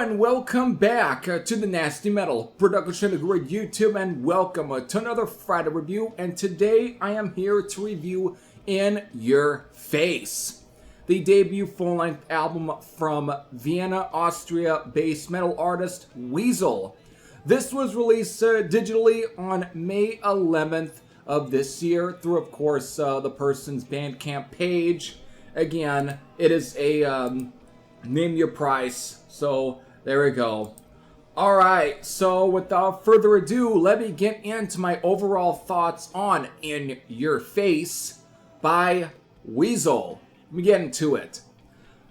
and welcome back to the Nasty Metal Production Grid YouTube, and welcome to another Friday review. And today I am here to review In Yer Face, the debut full-length album from Vienna, Austria-based metal artist Weazzel. This was released digitally on May 11th of this year through, of course, the person's Bandcamp page. Again, it is a name your price. So there we go. Alright, so without further ado, let me get into my overall thoughts on In Yer Face by Weazzel. Let me get into it.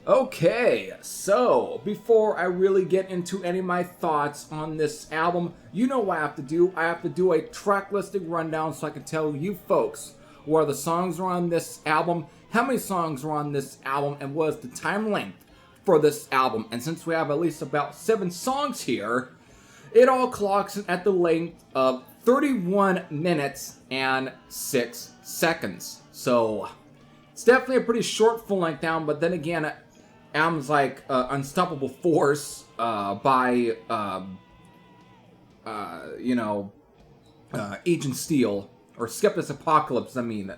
Okay, so before I really get into any of my thoughts on this album, you know what I have to do. I have to do a track listing rundown so I can tell you folks what are the songs are on this album, how many songs are on this album, and what is the time length for this album. And since we have at least about 7 songs here, it all clocks in at the length of 31 minutes and 6 seconds. So it's definitely a pretty short full-length album, but then again, albums like Unstoppable Force by Agent Steel, or Skeptic's Apocalypse, I mean.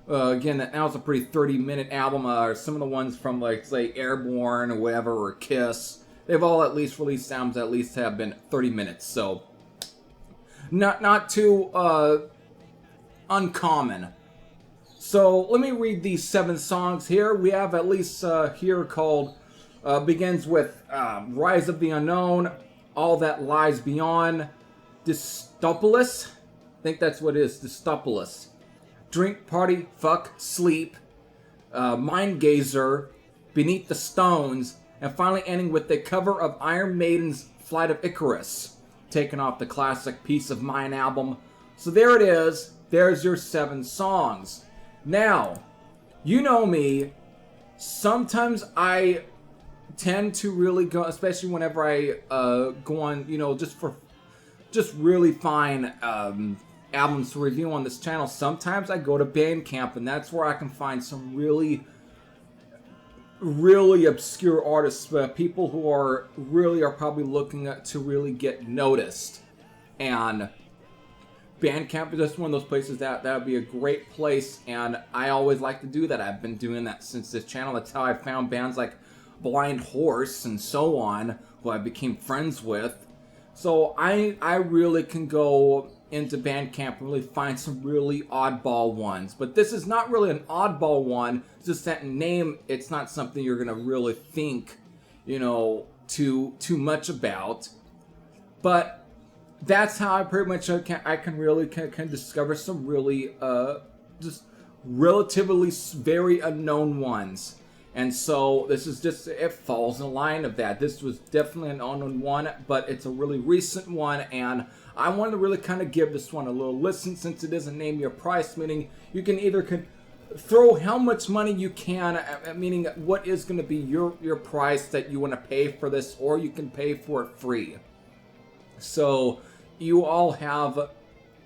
Again, that was a pretty 30-minute album. Or some of the ones from, like, say, Airborne or whatever, or Kiss, they've all at least released albums that at least have been 30 minutes. So, not too uncommon. So, let me read these 7 songs here. We have at least here called, begins with Rise of the Unknown, All That Lies Beyond, Dystopolis. I think that's what it is, Dystopolis. Drink, Party, Fuck, Sleep, Mind Gazer, Beneath the Stones, and finally ending with the cover of Iron Maiden's Flight of Icarus, taken off the classic Peace of Mind album. So there it is. There's your 7 songs. Now, you know me. Sometimes I tend to really go, especially whenever I go on, just really fine albums to review on this channel. Sometimes I go to Bandcamp, and that's where I can find some really obscure artists, people who are probably looking to really get noticed. And Bandcamp is just one of those places that would be a great place, and I always like to do that. I've been doing that since this channel. That's how I found bands like Blind Horse and so on, who I became friends with. So I really can go into Bandcamp and really find some really oddball ones. But this is not really an oddball one. It's just that name, it's not something you're going to really think, too much about. But that's how I pretty much can discover some really just relatively very unknown ones. And so this is just, it falls in the line of that. This was definitely an unknown one, but it's a really recent one, and I wanted to really kind of give this one a little listen, since it isn't name your price, meaning you can either throw how much money you can, meaning what is going to be your price that you want to pay for this, or you can pay for it free. So you all have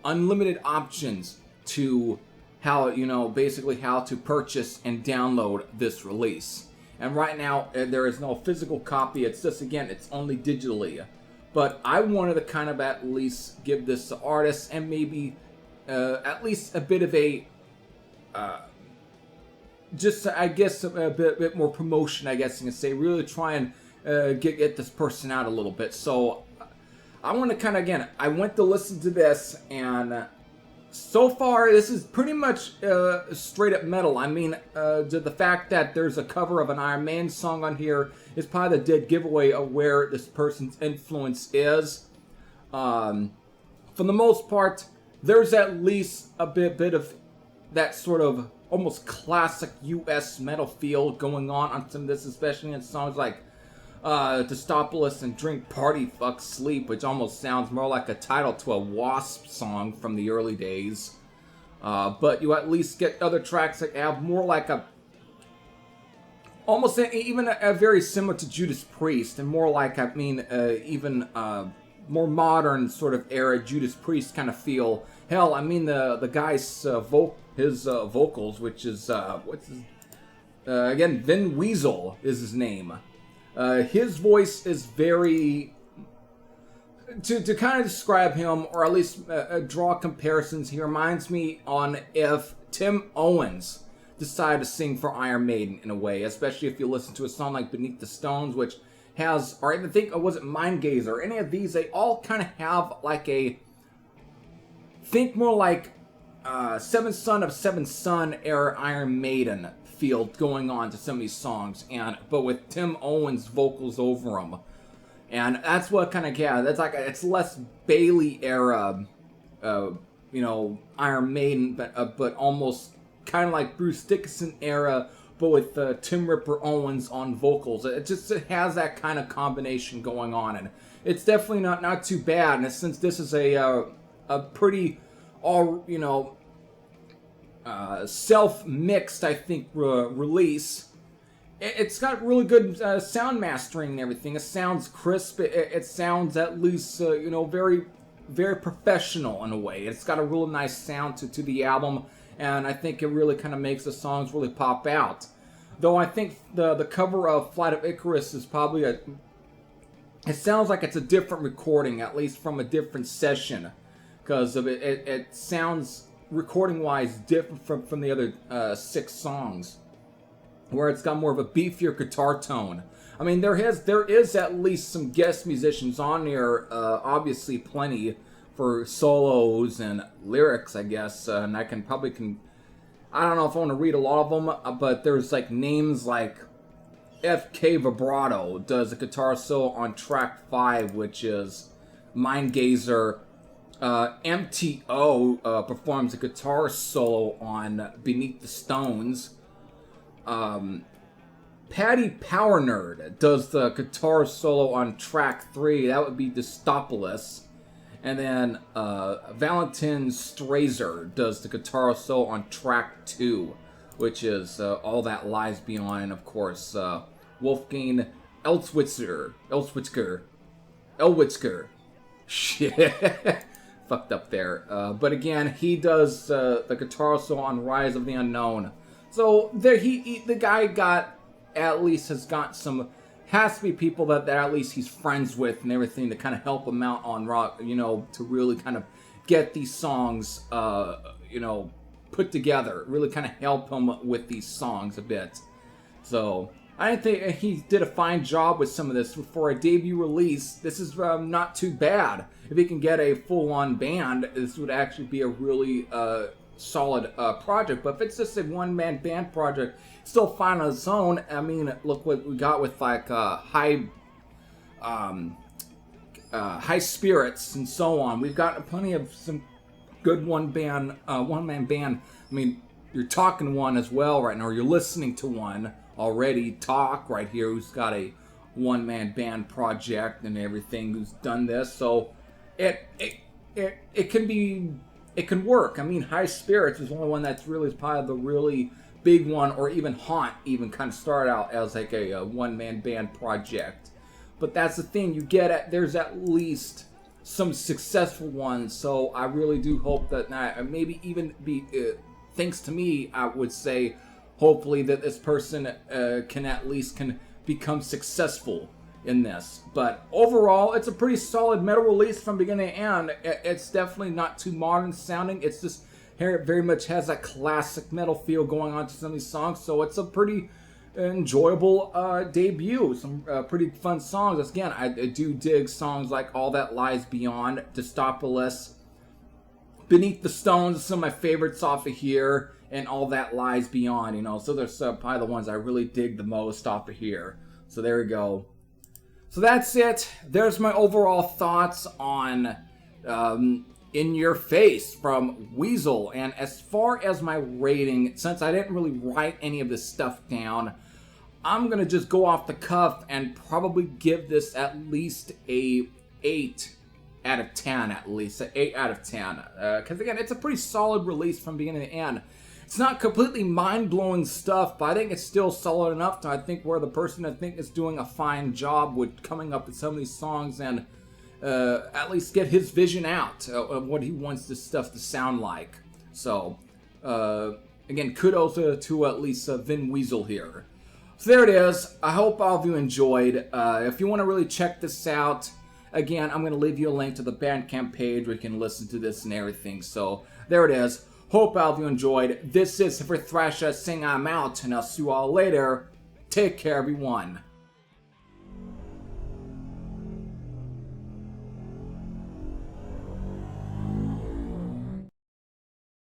unlimited options to basically how to purchase and download this release. And right now, there is no physical copy. It's just, again, it's only digitally. But I wanted to kind of at least give this to artists, and maybe at least a bit of a, I guess, a bit more promotion, I guess you can say. Really try and get this person out a little bit. So I want to kind of, again, I went to listen to this, and so far, this is pretty much straight up metal. I mean, the fact that there's a cover of an Iron Maiden song on here is probably the dead giveaway of where this person's influence is. For the most part, there's at least a bit of that sort of almost classic US metal feel going on some of this, especially in songs like Dystopolis and Drink, Party, Fuck, Sleep, which almost sounds more like a title to a Wasp song from the early days. But you at least get other tracks that have more like almost even a very similar to Judas Priest, and more like, even more modern sort of era Judas Priest kind of feel. Hell, I mean the guy's vocals, which is what's his again, Weazzel is his name. His voice is very... To kind of describe him, or at least draw comparisons, he reminds me on if Tim Owens decided to sing for Iron Maiden in a way, especially if you listen to a song like Beneath the Stones, which has, or I think, was it Mind Gazer? Any of these, they all kind of have like a, think more like Seventh Son of Seventh Son era Iron Maiden feel going on to some of these songs, but with Tim Owens vocals over them. And that's what kind of, yeah, that's like, it's less Bailey era, Iron Maiden, but almost kind of like Bruce Dickinson era, but with Tim Ripper Owens on vocals. It has that kind of combination going on, and it's definitely not too bad. And since this is a pretty self-mixed, I think, release, it's got really good sound mastering and everything. It sounds crisp. It sounds at least, very, very professional in a way. It's got a real nice sound to the album, and I think it really kind of makes the songs really pop out. Though I think the cover of Flight of Icarus is probably it sounds like it's a different recording, at least from a different session, because of it sounds, recording-wise, different from the other 6 songs, where it's got more of a beefier guitar tone. I mean, there is at least some guest musicians on there, obviously plenty for solos and lyrics, I guess, and I can I don't know if I want to read a lot of them, but there's like names like F.K. Vibrato does a guitar solo on track 5, which is Mind Gazer. MTO performs a guitar solo on Beneath the Stones. Patty Power Nerd does the guitar solo on track 3. That would be Dystopoulos. And then Valentin Strazer does the guitar solo on track 2, which is All That Lies Beyond. And of course, Wolfgang Elwitzker. Shit. Fucked up there. But again, he does the guitar solo on Rise of the Unknown. So there, the guy has to be people that at least he's friends with and everything to kind of help him out on rock, to really kind of get these songs, put together, really kind of help him with these songs a bit. So I think he did a fine job with some of this for a debut release. This is not too bad. If he can get a full-on band, this would actually be a really solid project. But if it's just a one-man band project, still fine on its own. I mean, look what we got with like high spirits and so on. We've got plenty of some good one-man band. I mean, you're talking one as well right now, or you're listening to one already. Talk right here, who's got a one-man band project and everything, who's done this. So it can work. I mean, High Spirits is the only one that's really probably the really big one, or even Haunt even kind of started out as like a one-man band project. But that's the thing, there's at least some successful ones, so I really do hope that maybe even thanks to me, I would say, hopefully that this person can become successful in this. But overall, it's a pretty solid metal release from beginning to end. It's definitely not too modern sounding. It's just very much has that classic metal feel going on to some of these songs. So it's a pretty enjoyable debut. Some pretty fun songs. Again, I do dig songs like All That Lies Beyond, Dystopoulos, Beneath the Stones, some of my favorites off of here, and All That Lies Beyond, So there's probably the ones I really dig the most off of here. So there we go. So that's it. There's my overall thoughts on In Yer Face from Weazzel. And as far as my rating, since I didn't really write any of this stuff down, I'm going to just go off the cuff and probably give this at least a 8 out of 10, at least. An 8 out of 10. Because again, it's a pretty solid release from beginning to end. It's not completely mind-blowing stuff, but I think it's still solid enough to, I think, where the person I think is doing a fine job with coming up with some of these songs and at least get his vision out of what he wants this stuff to sound like. So, again, kudos to at least Vin Weazzel here. So there it is. I hope all of you enjoyed. If you want to really check this out, again, I'm going to leave you a link to the Bandcamp page where you can listen to this and everything. So there it is. Hope all of you enjoyed. This is for Thrasher saying I'm out, and I'll see you all later. Take care, everyone.